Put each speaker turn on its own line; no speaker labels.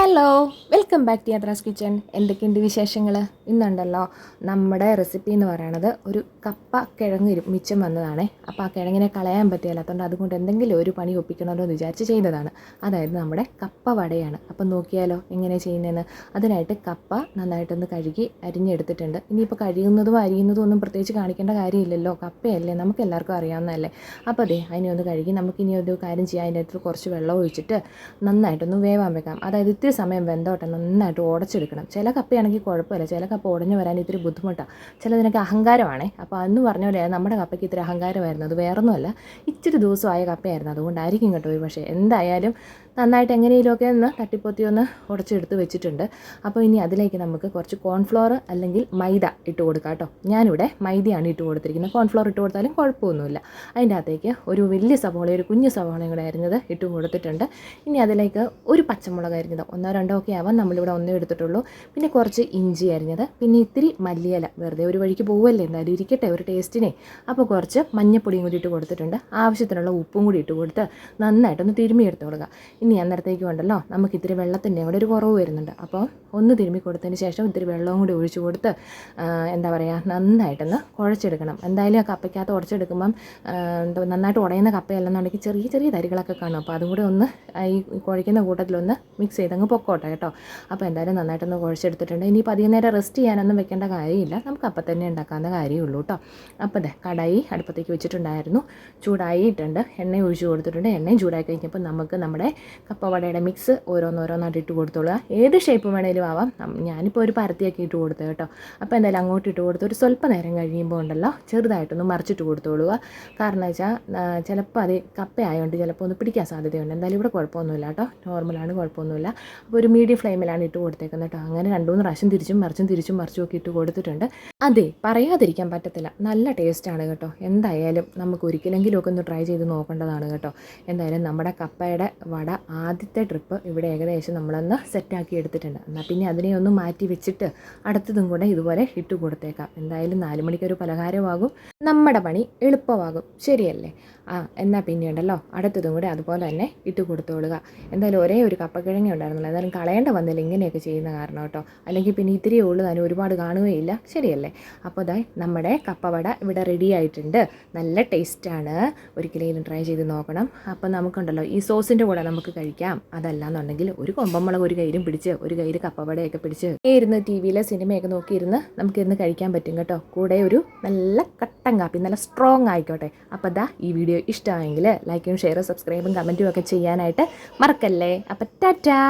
Hello, welcome back to Yathra's kitchen. എന്തൊക്കെയുണ്ട് വിശേഷങ്ങൾ? ഇന്നുണ്ടല്ലോ നമ്മുടെ റെസിപ്പി എന്ന് പറയുന്നത് ഒരു കപ്പ കിഴങ്ങ് മിച്ചം വന്നതാണേ. അപ്പോൾ ആ കിഴങ്ങിനെ കളയാൻ പറ്റില്ലാത്തതുകൊണ്ട് അതുകൊണ്ട് എന്തെങ്കിലും ഒരു പണി ഒപ്പിക്കണമല്ലോ എന്ന് വിചാരിച്ച് ചെയ്തതാണ്. അതായത് നമ്മുടെ കപ്പ വടയാണ്. അപ്പം നോക്കിയാലോ എങ്ങനെ ചെയ്യുന്നതെന്ന്. അതിനായിട്ട് കപ്പ നന്നായിട്ടൊന്ന് കഴുകി അരിഞ്ഞെടുത്തിട്ടുണ്ട്. ഇനിയിപ്പോൾ കഴുകുന്നതും അരിയുന്നതും ഒന്നും പ്രത്യേകിച്ച് കാണിക്കേണ്ട കാര്യമില്ലല്ലോ, കപ്പയല്ലേ, നമുക്ക് എല്ലാവർക്കും അറിയാവുന്നതല്ലേ. അപ്പോൾ അതെ, അതിനെ ഒന്ന് കഴുകി നമുക്കിനി ഒരു കാര്യം ചെയ്യാം. അതിൻ്റെ അടുത്ത് കുറച്ച് വെള്ളം ഒഴിച്ചിട്ട് നന്നായിട്ടൊന്ന് വേവാൻ വെക്കാം. അതായത് ഇത്തിരി സമയം വെന്തോട്ടെ, നന്നായിട്ട് ഉടച്ചെടുക്കണം. ചില കപ്പയാണെങ്കിൽ കുഴപ്പമില്ല, ചില കപ്പ ഉടഞ്ഞു വരാൻ ഇത്തിരി ബുദ്ധിമുട്ടാണ്. ചിലതിനൊക്കെ അഹങ്കാരമാണേ. അപ്പോൾ അന്ന് പറഞ്ഞ പോലെ നമ്മുടെ കപ്പയ്ക്ക് ഇത്തിരി അഹങ്കാരമായിരുന്നു. അത് വേറൊന്നുമല്ല, ഇച്ചിരി ദിവസമായ കപ്പയായിരുന്നു, അതുകൊണ്ടായിരിക്കും കേട്ടോ. പക്ഷേ എന്തായാലും നന്നായിട്ട് എങ്ങനെയെങ്കിലുമൊക്കെ ഒന്ന് തട്ടിപ്പൊത്തി ഒന്ന് ഉടച്ചെടുത്ത് വെച്ചിട്ടുണ്ട്. അപ്പോൾ ഇനി അതിലേക്ക് നമുക്ക് കുറച്ച് കോൺഫ്ലോർ അല്ലെങ്കിൽ മൈദ ഇട്ട് കൊടുക്കാം കേട്ടോ. ഞാനിവിടെ മൈദയാണ് ഇട്ട് കൊടുത്തിരിക്കുന്നത്. കോൺഫ്ലോർ ഇട്ട് കൊടുത്താലും കുഴപ്പമൊന്നുമില്ല. അതിൻ്റെ അകത്തേക്ക് ഒരു വലിയ സവോള, ഒരു കുഞ്ഞു സവോളയും കൂടെ അരിഞ്ഞത് ഇട്ട് കൊടുത്തിട്ടുണ്ട്. ഇനി അതിലേക്ക് ഒരു പച്ചമുളക് അരിഞ്ഞത്, ഒന്നോ രണ്ടോ ഒക്കെ ആവാം, നമ്മളിവിടെ ഒന്നേ എടുത്തിട്ടുള്ളൂ. പിന്നെ കുറച്ച് ഇഞ്ചി അരിഞ്ഞത്, പിന്നെ ഇത്തിരി മല്ലിയില, വെറുതെ ഒരു വഴിക്ക് പോവുമല്ലേ, എന്തായാലും ഇരിക്കട്ടെ ഒരു ടേസ്റ്റിനെ. അപ്പോൾ കുറച്ച് മഞ്ഞപ്പൊടിയും കൂടി ഇട്ട് കൊടുത്തിട്ടുണ്ട്. ആവശ്യത്തിനുള്ള ഉപ്പും കൂടി ഇട്ട് കൊടുത്ത് നന്നായിട്ടൊന്ന് തിരുമ്മി എടുത്ത് കൊടുക്കുക. ഇനി അന്നേരത്തേക്കും ഉണ്ടല്ലോ നമുക്ക് ഇത്തിരി വെള്ളത്തിൻ്റെ കൂടെ ഒരു കുറവ് വരുന്നുണ്ട്. അപ്പോൾ ഒന്ന് തിരുമ്മി കൊടുത്തതിന് ശേഷം ഇത്തിരി വെള്ളവും കൂടി ഒഴിച്ച് കൊടുത്ത് എന്താ പറയുക, നന്നായിട്ടൊന്ന് കുഴച്ചെടുക്കണം. എന്തായാലും ആ കപ്പയ്ക്കകത്ത് ഉടച്ചെടുക്കുമ്പം നന്നായിട്ട് ഉടയുന്ന കപ്പയല്ലെന്നുണ്ടെങ്കിൽ ചെറിയ ചെറിയ തരികളൊക്കെ കാണും. അപ്പോൾ അതും കൂടെ ഒന്ന് ഈ കുഴയ്ക്കുന്ന കൂട്ടത്തിലൊന്ന് മിക്സ് ചെയ്തങ്ങ് പൊക്കോട്ടെ കേട്ടോ. അപ്പോൾ എന്തായാലും നന്നായിട്ടൊന്ന് കുഴച്ചെടുത്തിട്ടുണ്ട്. ഇനിയിപ്പോൾ അധികം നേരം റെസ്റ്റ് ചെയ്യാനൊന്നും വെക്കേണ്ട കാര്യമില്ല, നമുക്ക് അപ്പം തന്നെ ഉണ്ടാക്കാവുന്ന കാര്യമുള്ളൂ കേട്ടോ. അപ്പോൾ അതെ, കടായി അടുപ്പത്തേക്ക് വെച്ചിട്ടുണ്ടായിരുന്നു, ചൂടായിട്ടുണ്ട്, എണ്ണ ഒഴിച്ച് കൊടുത്തിട്ടുണ്ട്. എണ്ണയും ചൂടായി കഴിഞ്ഞപ്പോൾ നമുക്ക് നമ്മുടെ കപ്പവടയുടെ മിക്സ് ഓരോന്നോരോന്നായിട്ട് ഇട്ട് കൊടുത്തോളുക. ഏത് ഷേപ്പ് വേണേലും ആവാം. ഞാനിപ്പോൾ ഒരു പരത്തിയൊക്കെ ഇട്ട് കൊടുത്തു കേട്ടോ. അപ്പോൾ എന്തായാലും അങ്ങോട്ട് ഇട്ട് കൊടുത്ത് ഒരു സ്വല്പം നേരം കഴിയുമ്പോൾ ഉണ്ടല്ലോ ചെറുതായിട്ടൊന്ന് മറിച്ചിട്ട് കൊടുത്തോളുക. കാരണം വെച്ചാൽ ചിലപ്പോൾ അത് കപ്പയായതുകൊണ്ട് ചിലപ്പോൾ ഒന്ന് പിടിക്കാൻ സാധ്യതയുണ്ട്. എന്തായാലും ഇവിടെ കുഴപ്പമൊന്നുമില്ല കേട്ടോ, നോർമലാണ്, കുഴപ്പമൊന്നുമില്ല. അപ്പോൾ ഒരു മീഡിയം ഫ്ലെയിമിലാണ് ഇട്ട് കൊടുത്തേക്കുന്നത് കേട്ടോ. അങ്ങനെ 2-3 പ്രാവശ്യം തിരിച്ചും മറിച്ചും ഒക്കെ ഇട്ട് കൊടുത്തിട്ടുണ്ട്. അതെ, പറയാതിരിക്കാൻ പറ്റത്തില്ല, നല്ല ടേസ്റ്റാണ് കേട്ടോ. എന്തായാലും നമുക്ക് ഒരിക്കലെങ്കിലും ഒക്കെ ഒന്ന് ട്രൈ ചെയ്ത് നോക്കേണ്ടതാണ് കേട്ടോ. എന്തായാലും നമ്മുടെ കപ്പയുടെ വട ആദ്യത്തെ ട്രിപ്പ് ഇവിടെ ഏകദേശം നമ്മളൊന്ന് സെറ്റാക്കി എടുത്തിട്ടുണ്ട്. എന്നാൽ പിന്നെ അതിനെ ഒന്ന് മാറ്റി വെച്ചിട്ട് അടുത്തതും കൂടെ ഇതുപോലെ ഇട്ട് കൊടുത്തേക്കാം. എന്തായാലും 4 മണിക്കൊരു പലഹാരമാകും, നമ്മുടെ പണി എളുപ്പമാകും, ശരിയല്ലേ? എന്നാൽ പിന്നെ ഉണ്ടല്ലോ അടുത്തതും കൂടെ അതുപോലെ തന്നെ ഇട്ട് കൊടുത്തോളുക. എന്തായാലും ഒരേ ഒരു കപ്പക്കിഴങ്ങ ഉണ്ടായിരുന്നില്ല, എന്തായാലും കളയേണ്ട വന്നില്ല ഇങ്ങനെയൊക്കെ ചെയ്യുന്ന കാരണം കേട്ടോ. അല്ലെങ്കിൽ പിന്നെ ഇത്തിരിയേ ഉള്ളൂ, അതിന് ഒരുപാട് കാണുകയില്ല, ശരിയല്ലേ? അപ്പോൾ അതായി നമ്മുടെ കപ്പവട ഇവിടെ റെഡി ആയിട്ടുണ്ട്. നല്ല ടേസ്റ്റാണ്, ഒരിക്കലും ട്രൈ ചെയ്ത് നോക്കണം. അപ്പോൾ നമുക്കുണ്ടല്ലോ ഈ സോസിൻ്റെ കൂടെ നമുക്ക് കഴിക്കാം. അതല്ല എന്നുണ്ടെങ്കിൽ ഒരു കൊമ്പമുളക് ഒരു കയ്യിലും പിടിച്ച് ഒരു കയ്യിൽ കപ്പവടയൊക്കെ പിടിച്ച് ഇരുന്ന് ടി വിയിലെ സിനിമയൊക്കെ നോക്കിയിരുന്ന് നമുക്കിരുന്ന് കഴിക്കാൻ പറ്റും കേട്ടോ. കൂടെ ഒരു നല്ല കട്ടൻ കാപ്പി, നല്ല സ്ട്രോങ് ആയിക്കോട്ടെ. അപ്പോൾ ദാ ഈ വീഡിയോ ഇഷ്ടമായെങ്കിൽ ലൈക്കും ഷെയറും സബ്സ്ക്രൈബും കമൻറ്റും ഒക്കെ ചെയ്യാനായിട്ട് മറക്കല്ലേ. അപ്പം ടാറ്റാ.